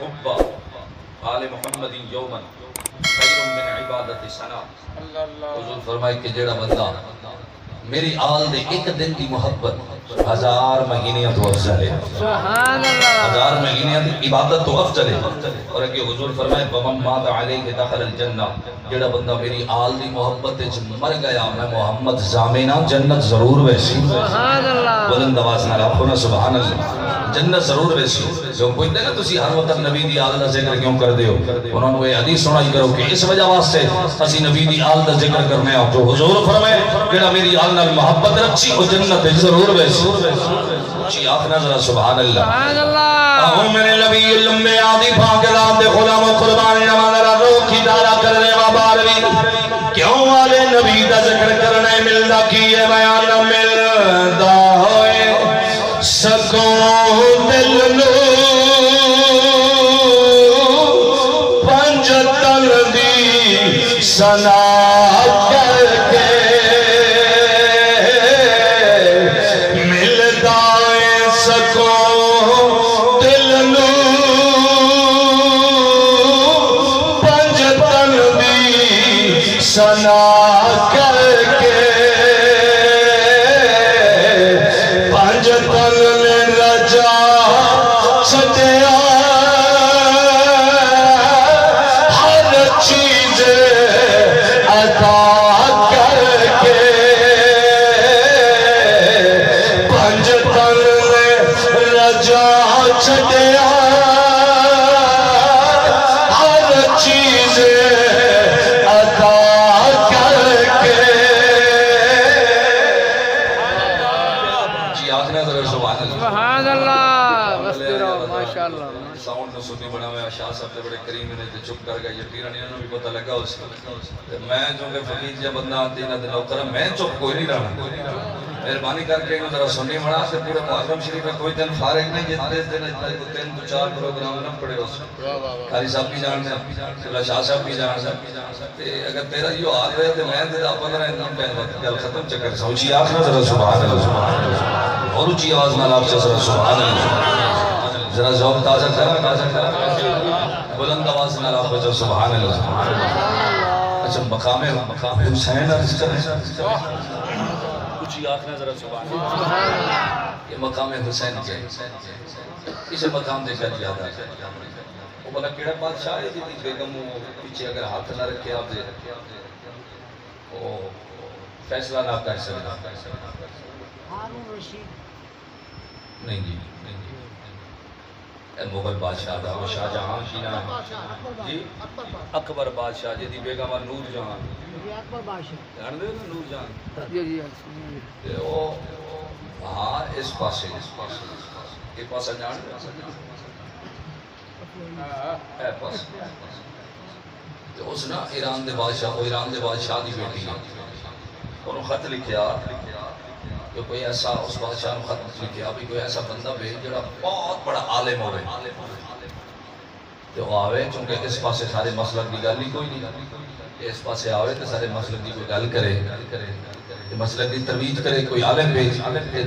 حب آل محمد یوما خیر من عبادت سنا. حضور فرمائے کہ جیڑا بندہ میری آل دے ایک دن کی محبت 1000 مہینے تو افضل ہے. سبحان اللہ. 1000 مہینے کی عبادت تو افضل ہے. اور کہ حضور فرمائے ومن مات علیہ دخل الجنہ. جیڑا بندہ میری آل دی محبت وچ مر گیا میں محمد ضامنہ جنت ضرور ویسی. سبحان اللہ. بلند آواز نال آکھو نا سبحان اللہ. جنت ضرور ویسی. جو پوچھتے نا تسی ہر وقت نبی دی آل دا ذکر کیوں کر دیو؟ انہوں نے یہ حدیث سنائی کرو کہ اس وجہ واسطے اسی نبی دی آل دا ذکر کرنے آؤ. تو حضور فرمائے جیڑا میری آل نال محبت رکھی وہ جنت ضرور ویسی. اچھی آخنا ذرا سبحان اللہ. سبحان اللہ. اہم من نبی لمبے آدھی پاک ذات خلام و قربانی نمان را روح کی دارا کرنے واباروی کیوں والے نبی دا ذکر کرنے ملدا کیے بیان نہ ملدا ہوئے سکون دل نو پنجتن دی سنا کر کے ملدا ہے سکون دل نو پنجتن دی سنا کر کے چپ کر گیا. یہ پیرانی انہوں بھی پتہ لگا اس کو. میں چونکہ فقیر جا بندہ آتی نہ دل اوکرہ میں چپ کوئی نہیں رہا. مہربانی کر کے انہوں ذرا سنی بڑا سے پورے محرم شریف میں کوئی دن فارغ نہیں جتنے دن تین دو چار پروگرام نہ پڑے اس کو. قاری صاحب بھی جان سے اللہ شاہ صاحب بھی جان سے اگر تیرا یہ حال رہے تو میں تیرا 15 دن پہن وقت گل ختم چکر سا. اچھی آخنا ذرا سبحان اللہ. اور اچھی آواز نال آپ سے ذرا سبحان اللہ. ذرا ذوق تازہ کرنا بلند آواز نال آپ جو سبحان اللہ. اچھا مقام حسین عرض کریں کچھ ہی آخنا ذرا سبحان اللہ. یہ مقام حسین کیا اسے مقام دے کر یاد ہے. وہ بلا کیڑا بادشاہ ہے جی بیگم پیچھے اگر ہاتھ نہ رکھے آپ دے وہ فیصلہ نہ کر سکتے. ہارون رشید نہیں جی مغل بادشاہ دا وہ شاہ جہاں کی نام جی اکبر بادشاہ جی دی بیگم نور جہاں اکبر بادشاہ جان دے نور جہاں جی جی وہ ہاں اس پاسے یہ پاسا جان اے پاس اس نا ایران دے بادشاہ وہ ایران دے بادشاہ دی بیٹی ہے. انہوں خط لکھیا کہ کوئی ایسا اس بادشاہ نے خط لکھیا بھی کوئی ایسا بندہ بھیج جڑا بہت بڑا عالم ہوئے تو وہ آوے چونکہ اس پاسے سارے مسلک کی گل ہی کوئی نہیں. اس پاسے آوے تو سارے مسلک کی کوئی گل کرے مسلک کی ترویج کرے. کوئی عالم بھیج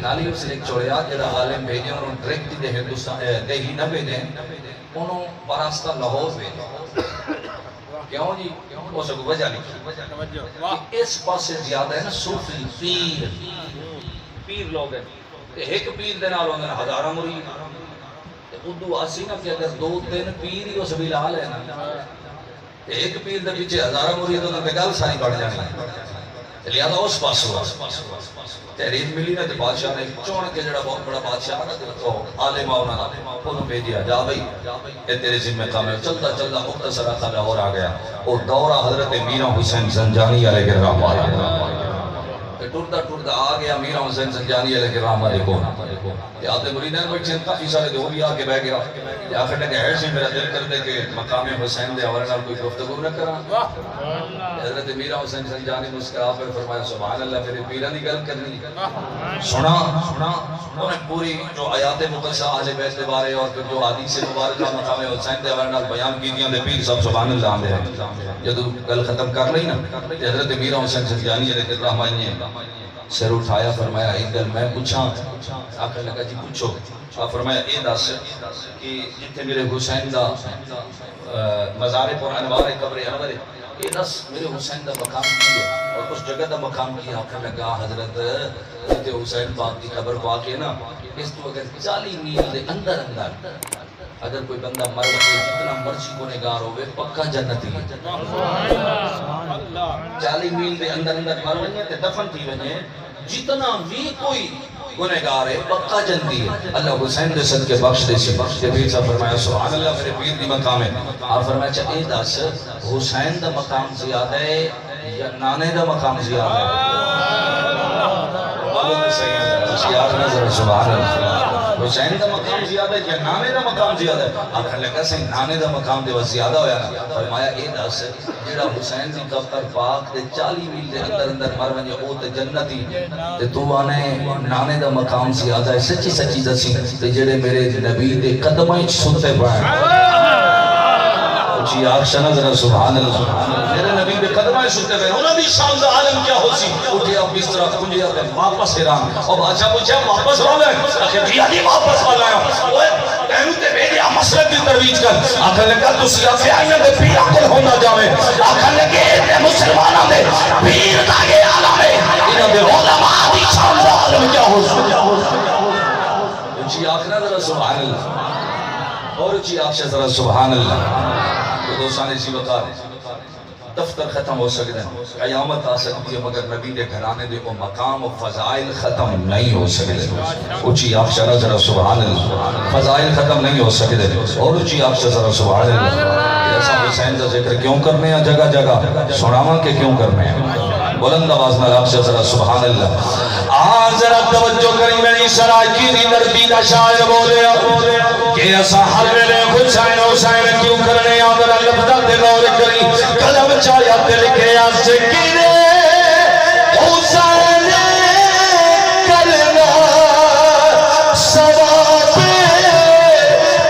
نالی اس نے ایک چوڑیا جڑا عالم بھیجے انہوں ڈائریکٹ دے ہندوستان دہلی نہ بھیجیں انہوں براستہ لاہور بھیجے. کیوں جی وہ سب وجہ لکھی اس پاسے زیادہ ہے نا صوفی پیر لوگ ہیں. ایک پیر دے نال ہوندے ہزاراں مرید. اردو آسی نا کہ اگر 2-3 پیر ہی اس بلال ہے نا ایک پیر دے پیچھے ہزاراں مرید ہوندے تے گل ساری بڑھ جانی. لہذا اس پاسوں تحریر ملی نا تے بادشاہ نے چون کے جڑا بہت بڑا بادشاہ نا تو عالم انہاں انہوں بھیجیا جا بھائی اے تیرے ذمہ کام ہے. چلتا چلتا مختصر تھا لاہور آ گیا. اور دورہ حضرت میرا حسین زنجانی علیہ الرحمہ والا ٹردا ٹردا آ گیا. میرا حسین زنجانی علیہ الرحمہ دیکھو کہ آتے مریدین کوئی چند کافی سارے دے وہ بھی آ کے بہ گیا. آخر نے کہ ایسی میرا دل کر دے کہ مقام حسین دے حوالے نال کوئی گفتگو نہ کرا. حضرت میرا حسین زنجانی مسکرا پر فرمایا سبحان اللہ میرے پیران دی گل کرنی سنا. انہوں نے پوری جو آیات مقدسہ اہل بیت کے بارے اور جو حدیث مبارکہ مقام حسین دے حوالے نال بیان کی دیاں دے پیر سب سبحان اللہ آندے ہیں. جدو گل ختم کر لئی نا حضرت میرا حسین زنجانی علیہ الرحمہ سر اٹھایا فرمایا ایک گل میں پوچھاں آخر لگا جی پوچھو آپ فرمایا اے دس کہ جتنے میرے حسین دا مزار پر انوار قبر انور اے دس میرے حسین دا مقام کی ہے اور اس جگہ دا مقام کی آخر لگا حضرت جتے حسین پاک کی قبر کو آکے نا اس تو اگر 40 میل دے اندر اگر کوئی بندہ مر کے جتنا مرضی گنہگار ہوئے پکا جنتی ہے 40 میل دے اندر مر ونجے تے دفن تھی ونجے جتنا بھی کوئی گنہگار ہے پکا جنتی ہے اللہ حسین دے صدقے بخش دے سی کہ پیر صاحب فرمایا سبحان اللہ میرے پیر دی مقام ہے آپ فرمایا چاہے دس حسین دا مقام زیادہ ہے یا نانے دا مقام زیادہ ہے بولو صحیح ہے اسی آخر نظر سبحان اللہ حسین دا مقام زیادہ ہے یا نانے دا مقام زیادہ ہے آخر لگا صحیح نانے دا مقام دے وہ زیادہ ہویا نا فرمایا اے دس جیڑا حسین دی قبر پاک دے 40 میل دے اندر مر ونجے او تے جنتی تے تو آنے نانے دا مقام زیادہ ہے سچی سچی دسی تے جیڑے میرے نبی دے قدمیں سنتے پڑھیں اچھی آخشہ نظر سبحان اللہ میرے نبی دے قدمیں سنتے پڑھیں انہوں دی شان دا عالم کیا ہو سی اٹھے اب اس طرح کنجے آتے ہیں واپس ایران اور بادشاہ پوچھے واپس والا ہے آخر جی آدھی واپس والا ہے تینو تے بیدی مسلک دی ترویج کر آخر لگا تو سیاسی آئینے دے پیر آکل ہونا جاوے آخر لگے تے مسلمانہ دے پیر داگے عالم ہے انہوں دے علماء دی شان دا عالم کیا ہو سی اچھی آخر نظر سبحان اللہ اور اچھی آخر ذرا سبحان اللہ تو دوستان اسی وقت دفتر ختم ہو سکتے ہیں قیامت آ سکتی ہے مگر نبی دے گھرانے دے وہ مقام و فضائل ختم نہیں ہو سکتے اچھی آخشہ ذرا سبحان اللہ فضائل ختم نہیں ہو سکتے اور اچھی آخشہ ذرا سبحان اللہ ایسا حسین کا ذکر کیوں کرنے ہیں جگہ جگہ سناواں کے کیوں کرنے ہیں بلند آواز میں آخشہ ذرا سبحان اللہ آج ذرا توجہ کری میری سرائکی دی نربی کا شاعر بولے کہ ایسا ہر ویلے حسین حسین کیوں کرنے ہیں ذرا لفظہ دے غور کری قلم چاہیا دل کے آسے گرے حسین کرنا سواب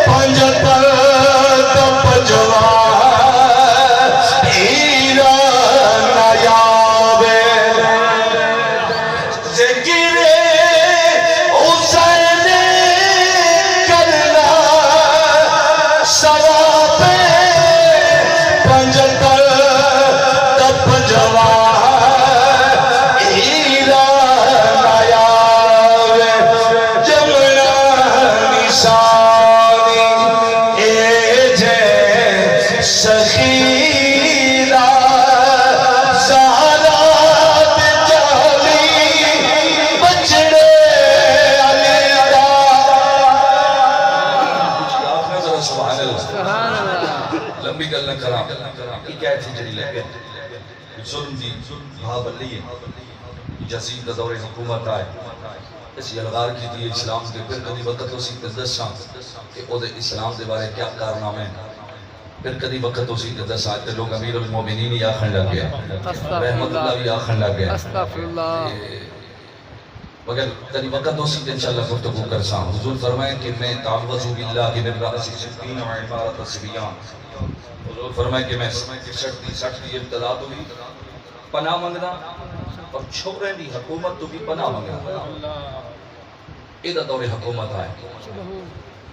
پنجتر تب جوا ایران نیابے ذکر حسین کرنا سواب پنجتر لمبی گل نہ کرا یہ کیا تھی جڑی لگے ظلم دی بھا بلی ہے جزید دور حکومت آئے اسی الغار کی دی اسلام کے پھر کدی وقت اسی دساں کہ او دے اسلام دے بارے کیا کارنامے ہیں پھر کدی وقت اسی دساں آتے لوگ امیر المومنین ہی آخن لگ گیا رحمت اللہ بھی آخن لگ گیا مگر کدی وقت اسی دن انشاءاللہ گفتگو کرساں حضور فرمائے کہ میں تعوذ باللہ کہ من رأس سبین و عبارت سبیان حضور فرمائے کہ میں 60 دی ابتدا تو بھی پناہ منگنا اور چھوڑے دی حکومت تو بھی پناہ منگنا ایدہ دور حکومت آئے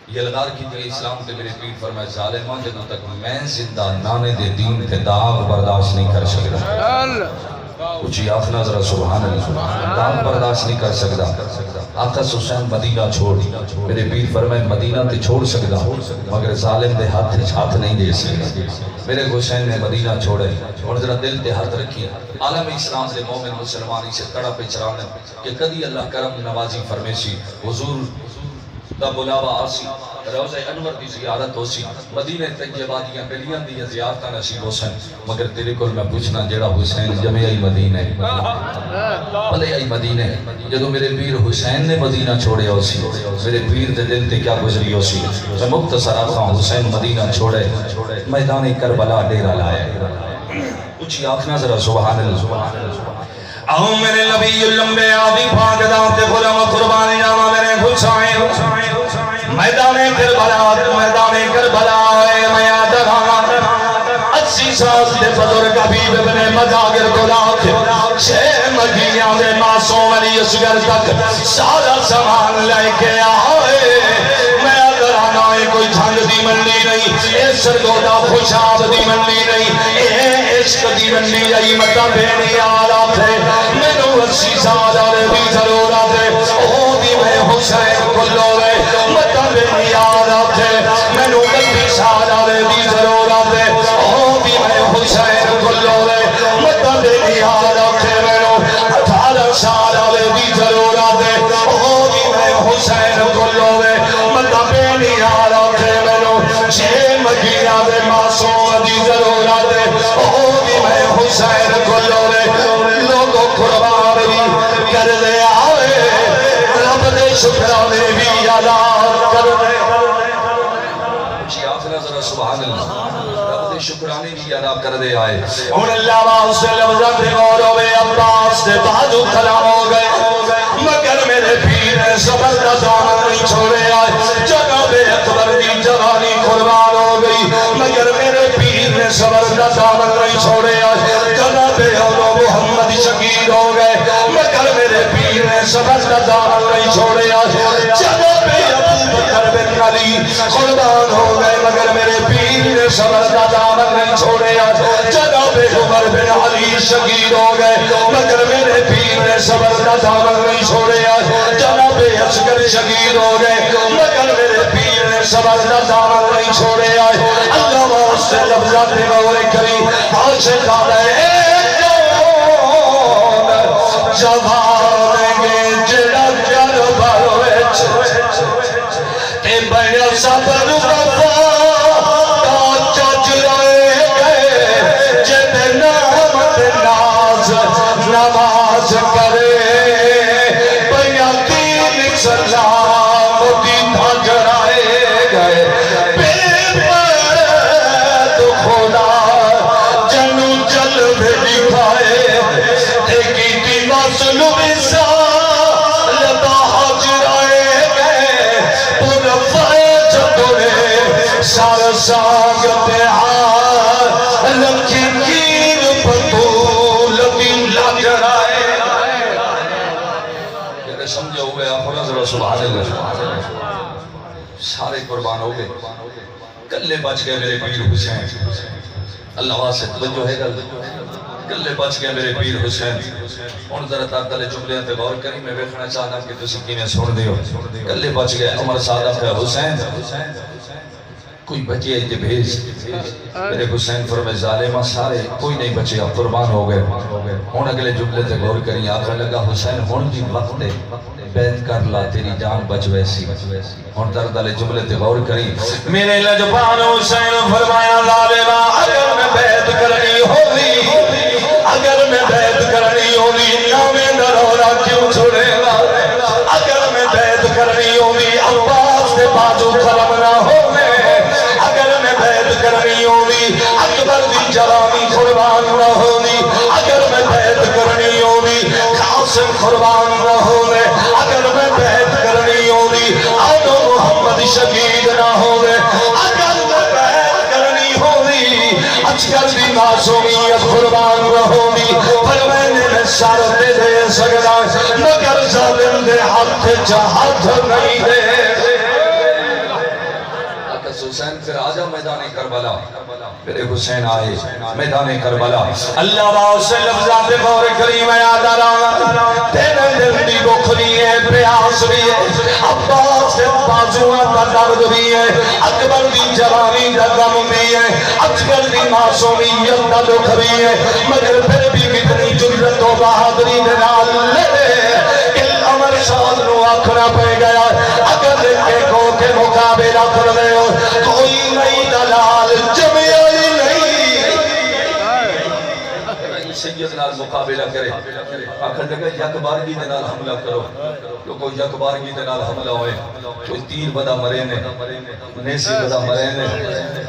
یہ لگار کی تھی اسلام کے میرے پیر فرمائے ظالمان جدو تک میں زندہ نانے دے دین کے داغ برداشت نہیں کر سکتا اچھی آخنا ذرا سبحان اللہ داغ برداشت نہیں کر سکتا آقا حسین مدینہ چھوڑ میرے پیر فرمائے مدینہ تے چھوڑ سکتا مگر ظالم دے ہاتھ نہیں دے سکتا میرے حسین نے مدینہ چھوڑے اور ذرا دل تے ہاتھ رکھی عالم اسلام دے مومن مسلمانی سے تڑا پہ چرانے کہ کدی اللہ کرم نوازی فرمیشی حضور دا بلاوا آسی روزہ انور دی زیارت ہو سی مدینہ طیبہ دیاں گلیاں دیاں زیارتہ نصیب ہو سن مگر تیرے کو میں پوچھنا جیڑا حسین جمعی آئی مدینہ پلے آئی مدینہ جدو میرے پیر حسین نے مدینہ چھوڑے ہو سی میرے پیر دے دل تے کیا گزری ہو سی میں مختصر آخا حسین مدینہ چھوڑے میدان کربلا ڈیرہ لائے اچھی آخنا ذرا سبحان اللہ آؤں میرے نبی اللمبے آدھی بھاگ داتے غلام قربانی جاما میرے حسین میدان کربلا میں یاد رہا 80 سال دے بزرگ حبیب ابن مجاگر کو لاکھ 6 مہینیاں دے معصوم علی اصغر تک سارا سامان لے کے آئے میں اگر آنا ہے کوئی جھنگ دی منڈی نہیں اے سرگودا خوشاب دی منڈی نہیں اے عشق دی منڈی آئی مطا بینی آرہ تھے میں نو 80 سال آرے بھی ضرورت ہے او دی میں حسین کلو ہے مطا بینی آرہ تھے میں نو 32 سال آرے بھی ضرورت ہے او دی میں حسین کلو ہے مطا بینی آرہ تھے میں نو 18 سال آرے بھی ضرورت ہے او دی میں حسین کلو ہے مطا بینی آرہ تھے میں نو 6 مہینہ دے معصوم دی ضرورت ہے او دی میں حسین کلو ہے لوگوں قربان بھی کر لے آئے رب دے شکرانے بھی ادا کر لے اچھی آخرہ ذرا سبحان اللہ رب دے شکرانے بھی ادا کر دے آئے ان اللہ واسے لفظہ دے غور ہوئے عباس دے بازو کھلا ہو گئے مگر میرے پیر صبر کا دامن نہیں چھوڑے آئے جناب اکبر دی جوانی قربان ہو گئی مگر میرے پیر نے صبر کا دامن نہیں چھوڑے آئے جناب اولو محمد شکیر ہو گئے مگر میرے پیر نے صبر کا دامن نہیں چھوڑے آئے جناب ابو بکر بن علی قربان ہو گئے مگر میرے پیر نے صبر کا دامن نہیں چھوڑے آئے جناب عمر بن علی شکیر ہو گئے مگر میرے پیر نے صبر کا دامن نہیں چھوڑے آئے جناب اصغر شکیر ہو گئے مگر میرے پیر نے صبر کا دامن نہیں چھوڑے آئے اللہ واسطے لفظات غور کریم عاشق آئے جوان گے جڑا جر بھروے تے بڑا صبر وفا کا چچ رہے گئے جب نامت ناز نماز کرے بڑا دین سلام دین جرائے گئے بے تو خدا جنو جلوے دکھائے ایکی دی مظلوم انسان لبا حجرائے گئے پرفائے جدوڑے سار ساگت ہاں لکھی کیر پتول دن لجرائے کہ سمجھا ہوئے آخرہ ذرا سبحان اللہ سارے قربان ہو گئے کلے بچ گئے میرے پیر حسین اللہ واسط توجہ ہے گل کلے بچ گئے میرے پیر حسین ان ذرا تاکلے جملے تے غور کری میں ویکھنا چاہنا کہ تسی کیویں سن دیو کلے بچ گئے عمر صادق حسین کوئی بچے تے بھیج میرے حسین فرمائے ظالمہ سارے کوئی نہیں بچے اب قربان ہو گئے ہن اگلے جملے تے غور کری آخر لگا حسین ہن بھی وقت ہے بیعت کر لا تیری جان بچ ویسی ہن درد والے جملے تے غور کری میرے لجپان حسین فرمایا ظالمہ اگر میں بیعت کرنی ہوئی اگر میں بیعت کرنی ہوئی نامے درورہ کیوں چھوڑے گا اگر میں بیعت کرنی ہوئی عباس دے بازو کھلم نہ ہوئے اگر میں بیعت کرنی ہوئی اکبر دی جوانی قربان نہ ہوئی اگر میں بیعت کرنی ہوئی قاسم قربان نہ ہوئے اگر میں بیعت کرنی ہوئی آدو محمد شکید نہ ہوئے اگر میں بیعت کرنی ہوئی اچھگر دی معصومیت قربان نہ ہوئی پر میں سر دے سکتا مگر ظالم دے ہاتھ چاہت نہیں دے حسین پھر آجا میدان کربلا میرے حسین آئے میدان کربلا اللہ واسے لفظات غور کریم یاد آرہا تیرے دل دی بخری ہے پیاس بھی ہے عباس کے بازوان کا درد بھی ہے اکبر دی جوانی کا غم بھی ہے اکبر دی معصومیت کا دکھ بھی ہے مگر پھر بھی کتنی جرت و بہادری دنال لے عمر صاحب نو آکھنا پہ گیا اگر کے کو کے مقابلہ کر دے ہو کوئی نہیں دلال جمعی نہیں سید نال مقابلہ کرے آخر لگا یک بارگی دے نال حملہ کرو تو کوئی یک بارگی دے نال حملہ ہوئے کوئی تیر بدا مرے نے نیسی بدا مرے نے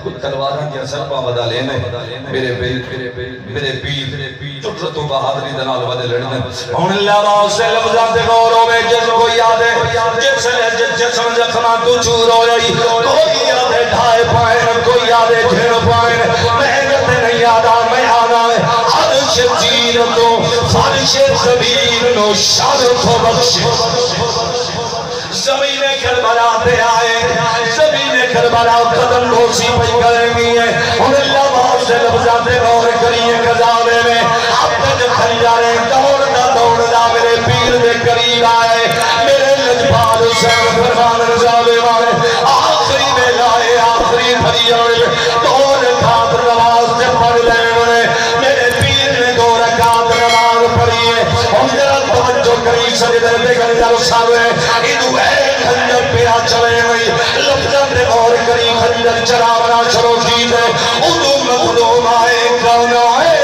کوئی تلواراں دیا سرپاں بدا لینے میرے پیر چٹرت و بہادری دے نال بدے لڑنے ہن اللہ واسطے لفظات غور ہوے جس کو یاد ہے جسم زخماں تو چور ہو رہی کوئی یاد ہے ڈھائے پائیں کوئی یاد ہے جھڑ پائیں محنت نہیں یاد شرف بخش زمین کربلا پہ آئے زمین کربلا قدم روسی پہ کرنی ہے اور اللہ بہت سے لفظات غور کریے قضاوے میں اب تک خنجاریں دوڑنا میرے پیر دے قریب آئے میرے لجپال حسین فرمان رضاوے والے آخری میں لائے آخری بھریے دور کھات نماز سے پڑھ لے میرے پیر نے دو رکعت نماز پڑھی ہے اور ذرا توجہ کری سجدے پہ کر جاؤ سامنے ادو اے خنجر پہ آ چلے ہوئی لفظوں پہ غور کری خنجر چلا بنا شروع کی دے ادو مظلوم آئے کون آئے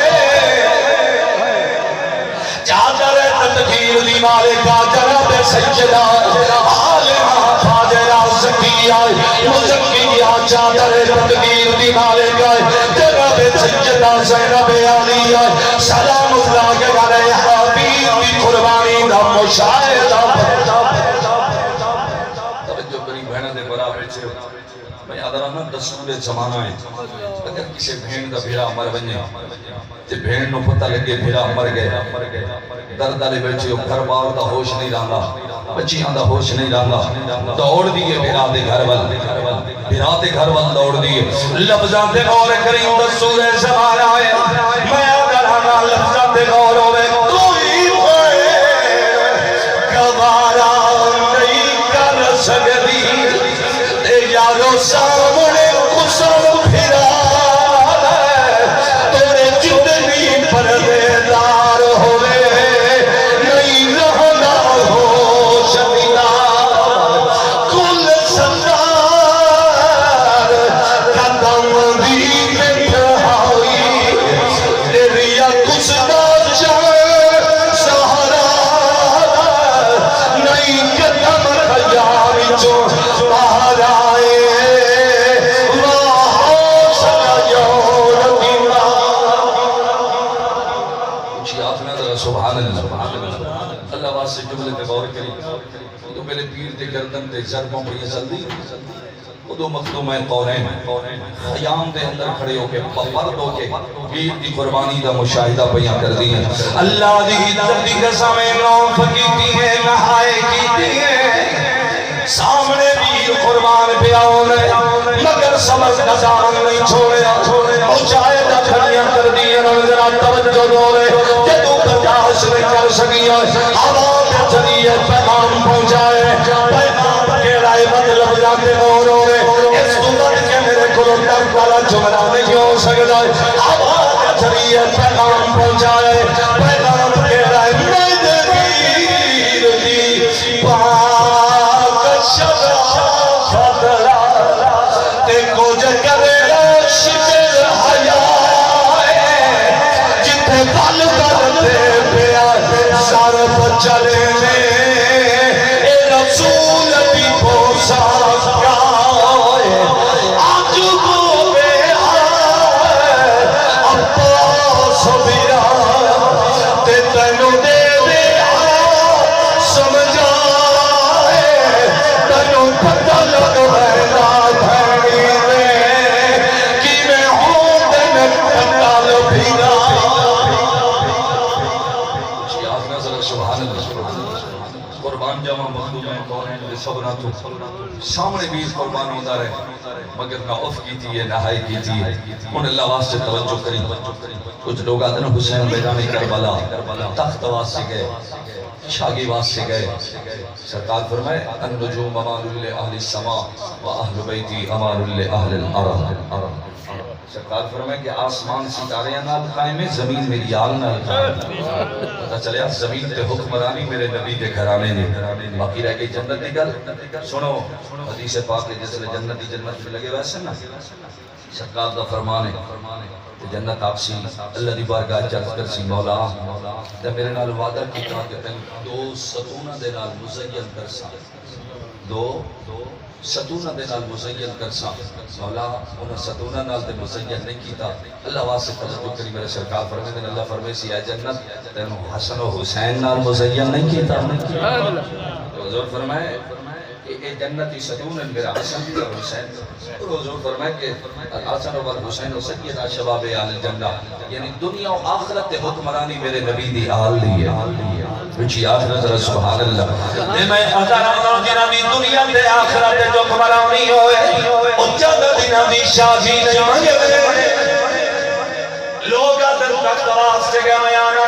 چادر تدبیر دی مالکہ جناب سیدہ عالمہ فاضلہ زکیہ مزکیہ چادر تدبیر دی مالکہ جناب سیدہ زینب علیہ سلام اللہ کے بارے حبیب کی قربانی دا مشاہدہ توجہ کری بہنہ دے برابر چھے میں ادرانا دستور زمانہ ہے اگر کسی بہن دا بھیرا مر بنیا تے بہن نو پتہ لگے بھیرا مر گئے درد آلے بیٹھے گھر بار دا ہوش نہیں رہنگا بچیاں دا ہوش نہیں رہنگا دوڑ دیئے بھیرا دے گھر وال دوڑ دیئے لفظات غور کریں دستور زمانہ ہے میں ادرانا لفظات غور ہوئے کوئی گوارا نہیں کر سکتی تے یارو سامنے قسم پھرا تیرے جتنی پردیدار ہوئے نہیں رہنا ہو شمیدہ کل سندار قدم دی بٹھائی تیریا کچھ نہ جائے سہارا نہیں قدم خیال جو باہر آئے وہاں سجا کچھ آپ نے ذرا سبحان اللہ اللہ واسے جملے پہ غور کری تو میرے پیر دے گردن تے ضربوں پہ یہ چل دی وہ دو مخدوم ہیں قورین خیام دے اندر کھڑے ہو کے پرد ہو کے پیر دی قربانی دا مشاہدہ بیاں کر دی ہیں اللہ دی دردی قسمیں نوف کیتی ہیں نہائے کیتی ہیں سامنے بھی قربان پہ آؤنے مگر سمجھ نظام نہیں چھوڑیا مجاہدہ کھڑیاں کر دیئے ذرا توجہ دورے کہ تو برداشت نہیں کر سکیا آواز چلیے پیغام پہنچائے پیغام کے رائے مطلب جاتے غور ہوئے اس دلت کے میرے کلو تک والا جملہ نہیں ہو سکتا آواز چلیے پیغام پہنچائے پیغام کے رائے مدگیر دی پاک شفاعت تے کچھ کرے شکر حیائے جتے پل کرتے پیا سر چلے میں اے رسول بھی پوسا گائے آج وہ بے آئے عباس بیرا تے تینو دے دے سمجھائے تینو پتہ لگ بہنا بھینی میں کہ میں ہوں دن پتہ لبھینا سبحان اللہ قربان جامع مخدوم ہیں قورین دے سبنا تو سامنے بھی قربان ہوتا رہے مگر نہ عف کی تھی ہے نہائی کی تھی ہے ان اللہ واسطے توجہ کری کچھ لوگ آتے نا حسین بیدانی کربلا تخت واسطے گئے شاگی واسطے گئے سرکار فرمائے النجوم امان لأہل السماء و اہل بیتی امان لأہل الارض سرکار فرمائے کہ آسمان ستارے نال قائم ہے زمین میری آل نال قائم پتہ چلے زمین تے حکمرانی میرے نبی دے گھرانے نے باقی رہ گئی جنت دی گل سنو حدیث پاک جس لئے جنت میں لگے ویسے نا سرکار دا فرمان ہے جنت آپ سی اللہ دی بارگاہ چل کر سی مولا تے میرے نال وعدہ کیتا کہ تین دو ستونہ دے نال مزین کر سا دو ستونہ دے نال مزین کر سا مولا انہوں ستونہ نال دے مزین نہیں کیتا اللہ واسے توجہ کری میرے سرکار فرمے دن اللہ فرمے سی اے جنت تینو حسن و حسین نال مزین نہیں کیتا تو حضور فرمائے کہ اے جنتی ستون میرا حسن اور حسین اور حضور فرمائے کہ الحسن و حسین و سیدہ شباب آل جنہ یعنی دنیا و آخرت حکمرانی میرے نبی دی آل دی ہے کچھ آخرت ذرا سبحان اللہ تے میں ہزاراں دناں دی دنیا تے آخرت جو کمرانی ہوئے او چند دناں دی شادی نہیں منگے لوگ ادھر تک واسطے گیا میں آنا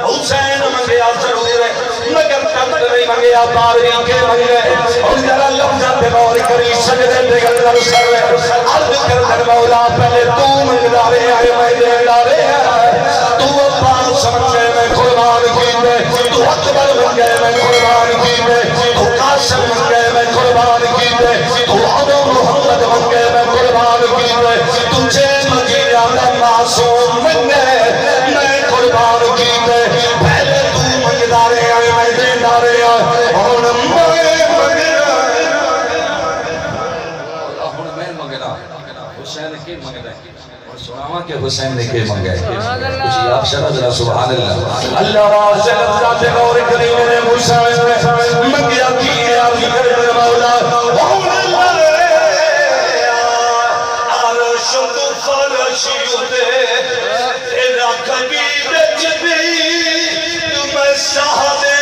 حسین منگیا ضرور ہے مگر تخت نہیں منگیا باوری کے منگے اور ذرا لفظہ پہ غور کری سجدے پہ گردر سر عرض کردر مولا پہلے تو منگدارے آئے میں دیندارے آئے تو ابان سمجھے میں قربان کیتے تو اکبر منگے میں قربان کیتے تو قاسم منگے میں قربان کیتے تو ابو محمد منگے میں قربان کیتے تجھے مجھے آدھا معصوم منگے میں قربان کیتے پہلے تو منگدارے آئے میں دیندارے آئے اور میں منگنا حسین کے منگنا اور سناوا کہ حسین نے کے منگا کچھ آپ شرح ذرا سبحان اللہ اللہ راز ذات غور کریم نے حسین منگیا کیے علی کر مولا عرش تو فرش اتے تیرا کبھی جبی تم سہدے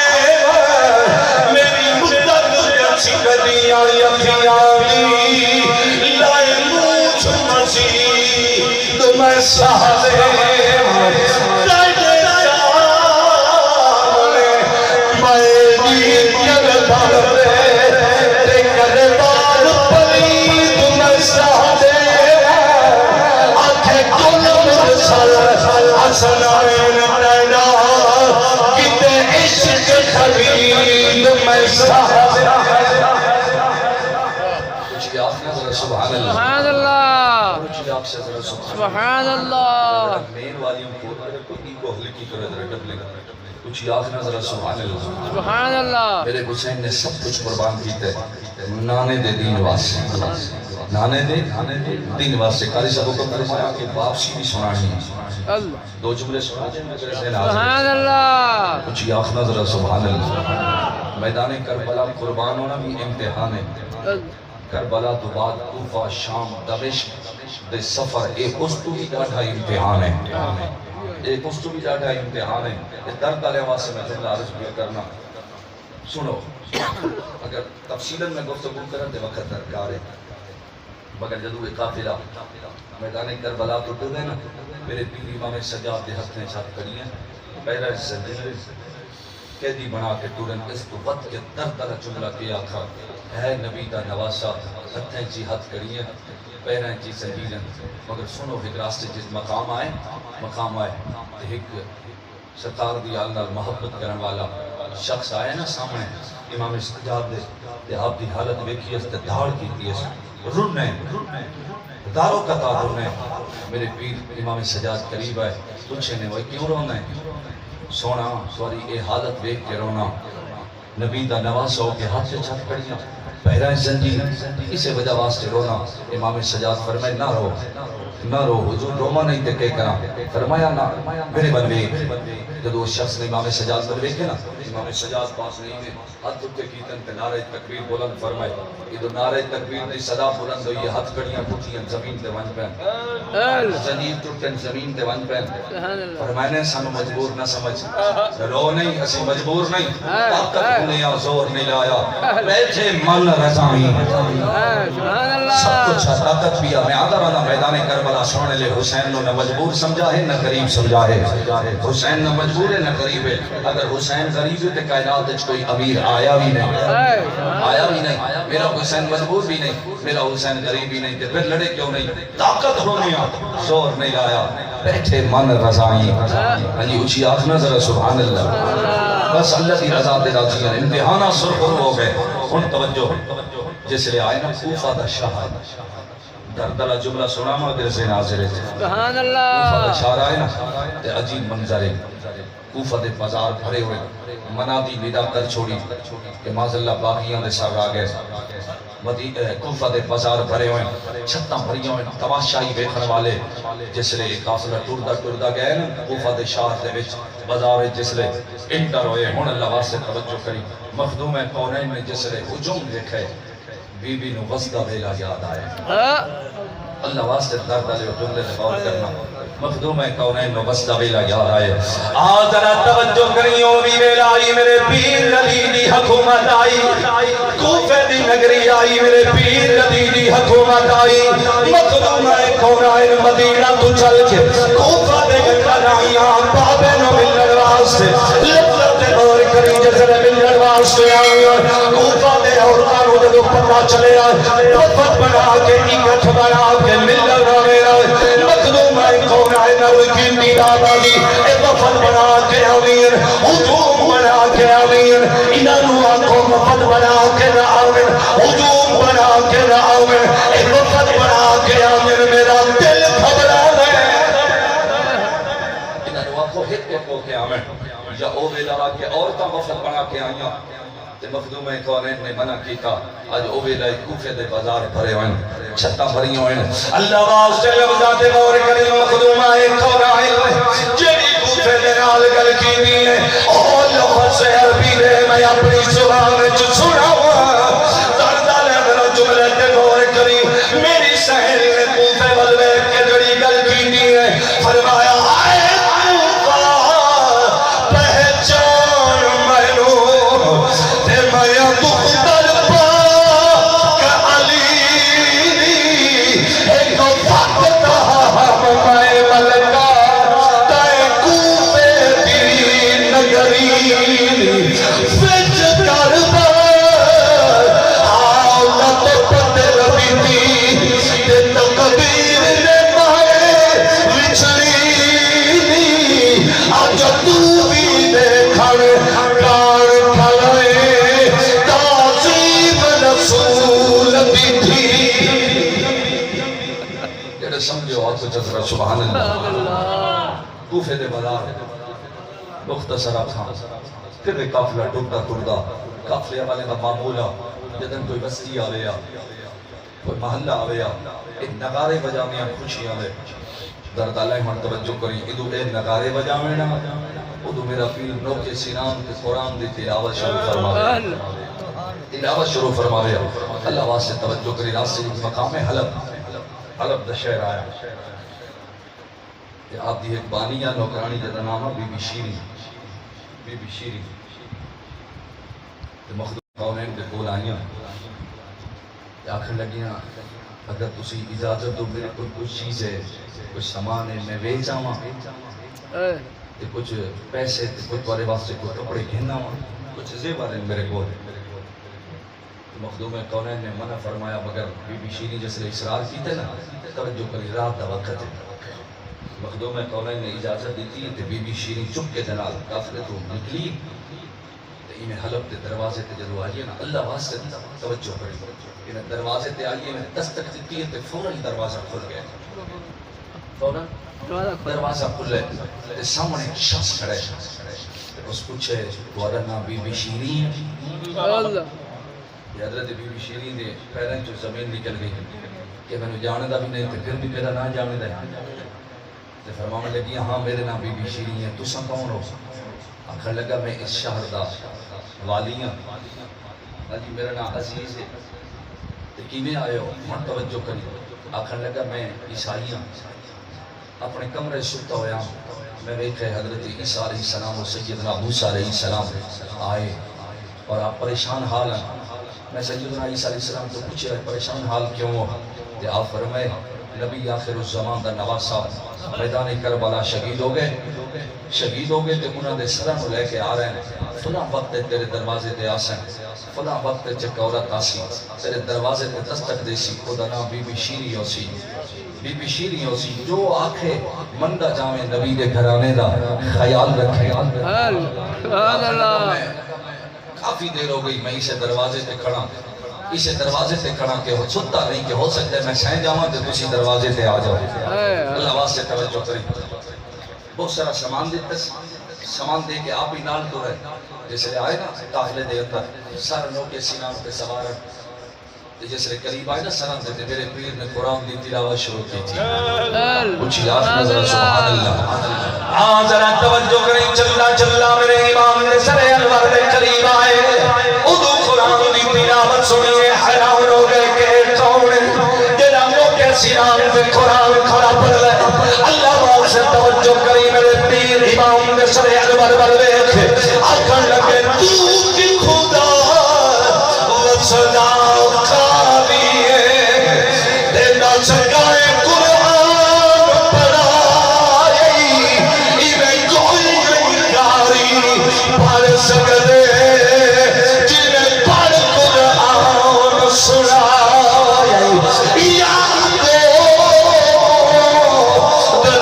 میری مدت اچھی کریاں یقینی لائے مجھ مسیح تم سہدے سنائن تینا کتے عشق خبید میں سہدے کچھ آپ نے ذرا سبحان اللہ سبحان اللہ کچھ آپ سے ذرا سبحان اللہ مین والیوں کو اگر کوئی کو ہلکی کرے ذرا ڈبلے کچھ آپ نے ذرا سبحان اللہ سبحان اللہ میرے حسین نے سب کچھ قربان کیتے نانے دے دین واسطے نانے دے دین واسطے قاری صاحب کو فرمایا کہ واپسی بھی سنانی ہے دو جملے سنا دیں میرے ذہن حاضر سبحان اللہ کچھ آخنا ذرا سبحان اللہ میدان کربلا قربان ہونا بھی امتحان ہے کربلا تو بعد کوفہ شام دمشق دے سفر ایک اس تو بھی ڈاٹا امتحان ہے ایک اس تو بھی ڈاٹا امتحان ہے یہ درد آلے واسے میں جملہ عرض بھی کرنا سنو اگر تفصیلاً میں گفتگو کرن دے وقت درکار ہے مگر جدو ایک قافلہ میدان کربلا تو ٹو دینا میرے پیر امام سجاد دے ہتھ نے چھات کری ہیں پہلا زنجیر قیدی بنا کے ٹورن اس کو وقت کے درد آلہ جملہ کیا تھا ہے نبی دا نواسا ہتھیں چی ہتھ کری ہیں پہلیں چی زنجیر مگر سنو ایک راستے جس مقام آئے ایک سرکار دی آلنا محبت کرن والا شخص آئے نا سامنے امام سجاد دے آپ دی حالت ویکھی اس تے دھاڑ کی تھی اس رنے داروں کا تا رنے میرے پیر امام سجاد قریب آئے پوچھے نے وہ کیوں رونا ہے سونا سوری اے حالت ویکھ کے رونا نبی دا نواز ہو کے ہاتھ سے چھت کڑیاں پہرائیں زنجیر اسے وجہ واسطے رونا امام سجاد فرمائے نہ رو حضور روما نہیں تے کہ کرا فرمایا نہ میرے بنوے جب وہ شخص نے امام سجاد بنوے کے نا امام سجاد پاس نہیں میں ہاتھ اٹھے کیتن تے نعرہ تکبیر بلند فرمائے یہ تو نعرہ تکبیر دی صدا بلند ہوئی ہاتھ کڑیاں ٹوٹیاں زمین تے ونج پہن زنجیر ٹوٹن زمین تے ونج پہن فرمائے نے سانو مجبور نہ سمجھ رو نہیں اسی مجبور نہیں طاقت دنیا زور نہیں لایا بیٹھے من رضائی سب کچھ طاقت پیا میں آدھا والا میدان کربلا سونے لے حسین نو نہ مجبور سمجھا ہے نہ قریب سمجھا ہے حسین نہ مجبور ہے نہ قریب ہے اگر حسین غریب ہے تو کائنات وچ کوئی امیر آیا بھی نہیں میرا حسین مجبور بھی نہیں میرا حسین غریب بھی نہیں پھر لڑے کیوں نہیں طاقت ہونیا زور نہیں لایا بیٹھے من رضائی علی اچھی آخنا ذرا سبحان اللہ بس اللہ کی رضا دے راضی ہیں امتحانہ سرخر ہو گئے ان توجہ جس لئے آئے نا کوفہ دا شاہ دردلہ جملہ سنا ماں دل سے ناظر ہے سبحان اللہ کوفہ دا شاہ آئے نا تے عجیب منظر ہے کوفہ دے بازار بھرے ہوئے منادی ندا کر چھوڑی کہ ماذ اللہ باقیاں دے ساگ آگئے کوفہ دے بازار بھرے ہوئے چھتاں بھریاں ہوئے تماشائی بیٹھن والے جس لئے قافلہ ٹردہ گئے نا کوفہ دے شاہ دے وچ بازار جس لئے انٹر ہوئے ہون اللہ واسطے توجہ کری مخدوم کونین میں جس لئے ہجوم دیکھے بی بی نو غزدہ ویلا یاد آئے اللہ واسطے درد علیہ جملے نے غور کرنا مخدوم کونین و بس ویلا یا آئے ذرا توجہ کریو بھی ویلا آئی میرے پیر علی دی حکومت آئی کوفے دی نگری آئی میرے پیر علی دی حکومت آئی مخدوم کونین مدینہ تو چل کے کوفہ دے گھر آئیاں بابے نو ملن واسطے لفظ اور کری جیسے ملن واسطے آئیاں کوفہ دے عورتاں نو جدو پتہ چلے آئے وفد بنا کے اکٹھ بنا کے ملن آئے مخدوم کونین کی نیرابی اے وفد بنا کے آمین ہجوم بنا کے آمین انہوں آنکھوں وفد بنا کے آمین ہجوم بنا کے آمین اے وفد بنا کے آمین میرا دل گھبرا ہے انہوں آنکھوں ہٹ کے آمین یا او ویلا کے عورتاں وفد بنا کے آئیاں مخدوم کونین نے منع کیتا آج او ویلا کوفے دے بازار بھرے ہوئے چھتاں بھری ہوئے اللہ واسطے لفظات غور کریں مخدوم کونین جیڑی کوفے دے نال گل کیتی ہے او لفظ عربی دے میں اپنی زبان وچ سناواں دردہ لے میرا جملے تے غور کریں میری سہیلی نے کوفے ول ویکھ کے جڑی گل کیتی ہے فرمایا سبحان اللہ کوفے دے بازار مختصر آخاں پھر بھی قافلہ ٹوٹا ٹوٹا قافلے والے کا معمولہ جدن کوئی بستی آویا کوئی محلہ آویا ایک نغارے بجامیاں خوشی آوے درد اللہ من توجہ کریں ادو اے نغارے بجامے نا ادو میرا پیر نوکے سینام کے قرآن دی تلاوت شروع فرماوے تلاوت شروع فرماوے اللہ واسطے توجہ کریں راستے مقام حلب دا شہر آیا کہ آپ دی ایک بانیہ نوکرانی جدا نامہ بی بی شیری مخدوم کونین دے کول آئیاں آخر لگیاں اگر تسی اجازت دو میرے کوئی کچھ چیز ہے کچھ سامان ہے میں ویچ آواں کچھ پیسے کچھ بارے واسطے کوئی کپڑے گھننا کچھ زیور ہیں میرے کول مخدوم کونین نے منع فرمایا مگر بی بی شیری جیسے اصرار کیتے نا توجہ کری رات دا وقت ہے مخدوم کونین نے اجازت دیتی ہے کہ بی بی شیری چپ کے جنال کافلے تو نکلی انہیں حلب کے دروازے تے جدو آئیے نا اللہ واسطے توجہ کری انہیں دروازے تے آئیے میں دستک دیتی ہے تو فوراً دروازہ کھل گیا فوراً دروازہ کھلے تے سامنے ایک شخص کھڑے اس پوچھے دوارا نا بی بی شیری ہے یہ حضرت بی بی شیری دے پیرن جو زمین نکل گئی کہ میں نے جانے دا بھی نہیں تھے پھر بھی میرا نہ جانے دا ہے فرمانے لگی ہاں میرے نام بی بی شیری ہے تو سن کون ہو آخر لگا میں اس شہر دا والیاں جی میرا نام عزیز ہے کیویں آئے ہو من توجہ کری آخر لگا میں عیسائیاں اپنے کمرے ستا ہویا میں ویکھے حضرت عیسیٰ علیہ السلام و سیدنا موسیٰ علیہ السلام آئے اور آپ پریشان حال ہیں میں سیدنا عیسیٰ علیہ السلام تو پوچھے پریشان حال کیوں ہو کہ آپ فرمائے نبی آخر الزمان دا نواسا میدان کربلا شہید ہو گئے تو انہوں نے سرن لے کے آ رہے ہیں فلاں وقت تیرے دروازے تے آسن فلاں وقت چک عورت آسی تیرے دروازے تے دستک دیسی خدا نام بی بی شیری ہو سی جو آنکھے مندہ جامع نبی دے گھرانے دا خیال رکھے کافی دیر ہو گئی میں اسے دروازے تے کھڑا کہ ہو چھتا نہیں کہ ہو سکتا ہے میں سہیں جاؤں تو کسی دروازے تے آ جاؤ اللہ واسطے توجہ کریں بہت سارا سامان دے کے آپ ہی نال تو رہے جیسے آئے نا قافلے دے اندر سر نو کے سینان پہ سوار جیسے قریب آئے نا سلام دیتے میرے پیر نے قرآن دی تلاوت شروع کی تھی کچھ یاد نظر سبحان اللہ ذرا توجہ کریں چلا میرے امام نے سر انور دے قریب آئے اردو قرآن دی تلاوت سنیے حیران ہو گئے کہ کون جنہوں کے سینان پہ سرے انور والویخ آکھن لگے تو کی خدا وصنا خالی ہے دینا سکائے قرآن پڑھائی ایویں کوئی انکاری پڑھ سکتے جنہیں پڑھ قرآن سنائی یا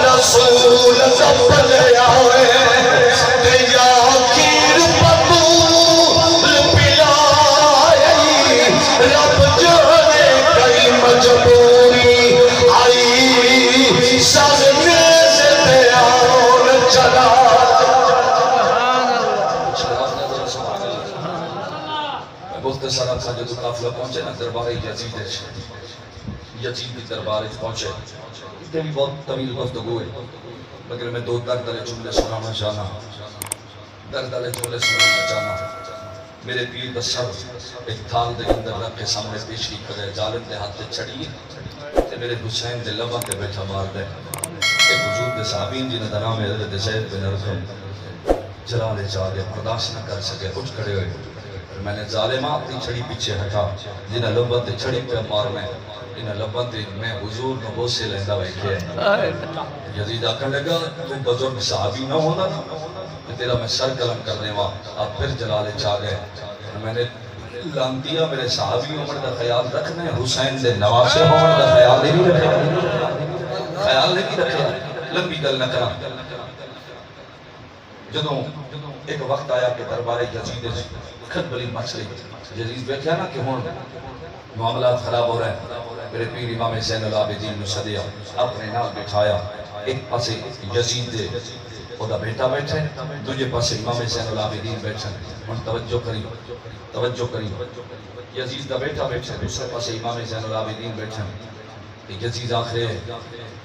رسول زبل آئے دیا کیر پتول پلائے رب جانے کئی مجبوری آئی سازنے سے دیان چلا مختصر آپ کا جو قافلہ پہنچے نا دربار یزید کی دربار پہنچے یہ بھی بہت طویل گفتگو ہے مگر میں دو درد والے جملے سنانا چاہنا درد والے جملے سنانا چاہنا میرے پیر دا سر ایک تھال دے اندر رکھ کے سامنے پیشی کرے ظالم دے ہاتھ تے چڑھی تے میرے حسین دے لباں تے بیٹھا مار دے ایک حضور دے صحابین جنہاں دا نام ہے حضرت زید بن ارقم جلالے چاہ گئے برداشت نہ کر سکے اٹھ کھڑے ہوئے میں نے ظالمہ اپنی چھڑی پیچھے ہٹا جنہاں لباں تے چھڑی پہ مارنا انہیں لباں تے میں حضور نبو سے لیندہ بیٹھے ہیں یزید آکھن لگا تو بزرگ صحابی نہ ہونا کہ تیرا میں سر قلم کرنے وا اب پھر جلالے چاہ گئے میں نے لان دیا میرے صحابی عمر دا خیال رکھنے حسین دے نواسے عمر دا خیال نہیں رکھا خیال نہیں رکھا لمبی گل نہ کرا جدوں ایک وقت آیا کہ دربار یزید خط بلی مچ رہی یزید بیٹھا نا کہ ہون معاملات خراب ہو رہے ہیں میرے پیر امام زین العابدین نے صدیہ اپنے نام بٹھایا ایک پاسے یزید دے خدا بیٹا بیٹھے دوجے پاسے امام زین العابدین بیٹھے ان توجہ کری یزید دا بیٹا بیٹھے دوسرے پاسے امام زین العابدین بیٹھے یزید آخرے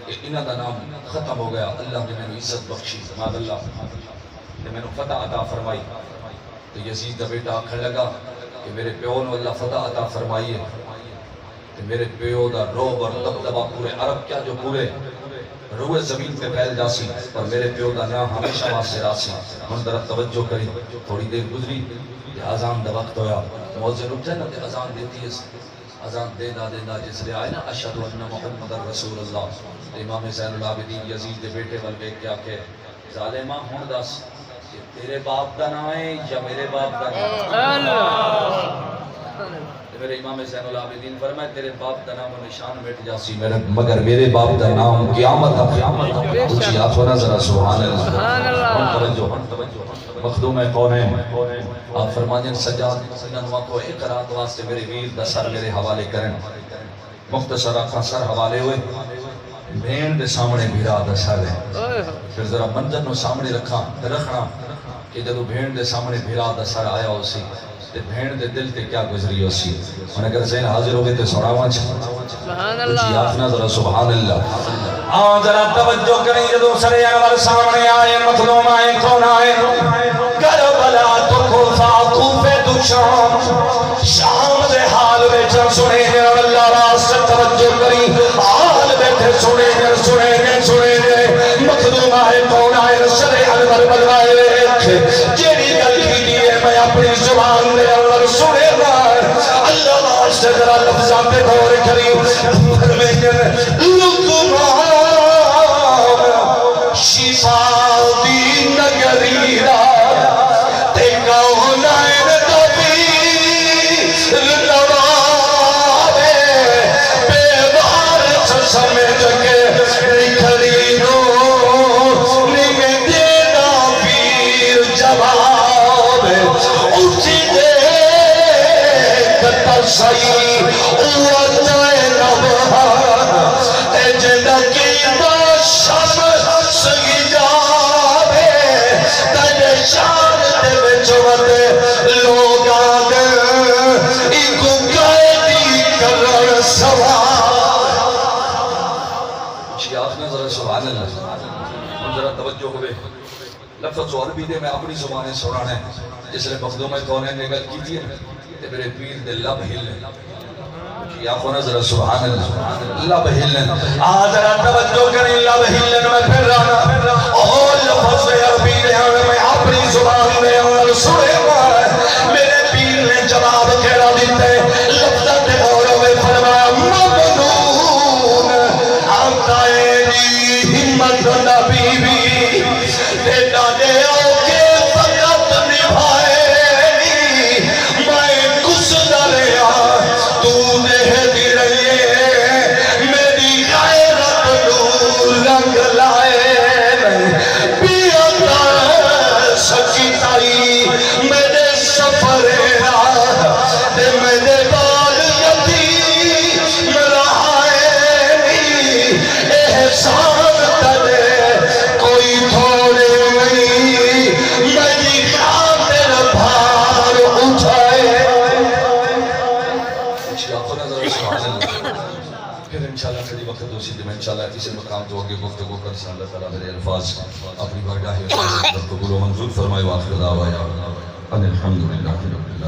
انہاں دا نام ختم ہو گیا اللہ نے میں نے عزت بخشی ماد اللہ نے میں نے فتح عطا فرمائی تو یزید دا بیٹا آخر لگا کہ میرے پیو نے اللہ فتح عطا فرمائیے کہ میرے پیو دا روب اور دبدبہ پورے عرب کیا جو پورے روح زمین پہ پھیل جاسی اور میرے پیو دا نام ہمیشہ واسے راسی من در توجہ کری تھوڑی دیر گزری کہ آزان دا وقت ہویا موزن اٹھے نا کہ آزان دیتی ہے آزان دینا جس لئے آئے نا اشہدو ان محمد رسول اللہ امام زین العابدین یزید دے بیٹے والے کیا کہ ظالمہ ہون دس تیرے باپ دا نام ہے یا میرے باپ دا نام ہے میرے امام زین العابدین فرمائے تیرے باپ دا نام و نشان مٹ جاسی مگر میرے باپ دا نام قیامت اچھی آپ ہونا ذرا سبحان اللہ مخدوم کون ہے آپ فرمائیں سجاد سننوا کو ایک رات واسطے میرے ویر دا سر میرے حوالے کریں مختصر آخا سر حوالے ہوئے بھین دے سامنے بھیرا دا سر ہے پھر ذرا منظر نو سامنے رکھنا کہ جدو بھین دے سامنے بھیرا دا سر آیا ہو سی تے بھین دے دل تے کیا گزری ہو سی اور اگر ذہن حاضر ہوگے تے سناواں سبحان اللہ آخنا ذرا سبحان اللہ ذرا توجہ کریں جدو سر انور سامنے آئے مظلوم آئے کون آئے کربلا تو کوفہ کوفے تو شام دے حال بیٹھا سنے گے اور اللہ واسطے توجہ کریں حال بیٹھے سنے گے مظلوم آئے کون آئے سر انور بلوائے جیڑی گل کی دیئے میں اپنی زبان دے اور سنے گا اللہ واسطے ذرا لفظاں پہ غور کریں لقمان شفا دی نگری را تے کونائن طبیر نوارے بیوار سے سمجھ کے نکھری نو نگہ دینا پیر جواب اٹھی دے کتا سائی وطائے نبھا اے جنہ کی باشم سگی جاوے تجھے شان دے بچوتے لوگ آگے ایکو قیدی کرن سوار شیعات نے ذرا سبحان اللہ ہم ذرا توجہ ہوئے لفظ و عربی دے میں اپنی زبانیں سنانے جس نے مخدوم کونین نے گل کی تھی کہ میرے پیر دے لب ہلنے یا خونا ذرا سبحان اللہ لب ہلن ذرا توجہ کریں لب ہلن میں پھر رہنا اور لفظ عربی دے عزت نبی بھی دیتا دے اوکے فقط نبھائے میں کس دریا تو نے دی رہی میری غیرت نور رنگ لائے بیعتا سچی تائی میرے سفر راہ میرے بال یتیم رہائے احسان تلے کوئی تھوڑے نہیں میری خاطر بھار اٹھائے پھر انشاءاللہ کلی وقت دوسری دن انشاءاللہ کسی مقام تو آگے گفتگو کر سن اللہ تعالیٰ میرے الفاظ اپنی بارگاہ قبول و منظور فرمائے واخر دعوایا ان الحمدللہ رب العالمین.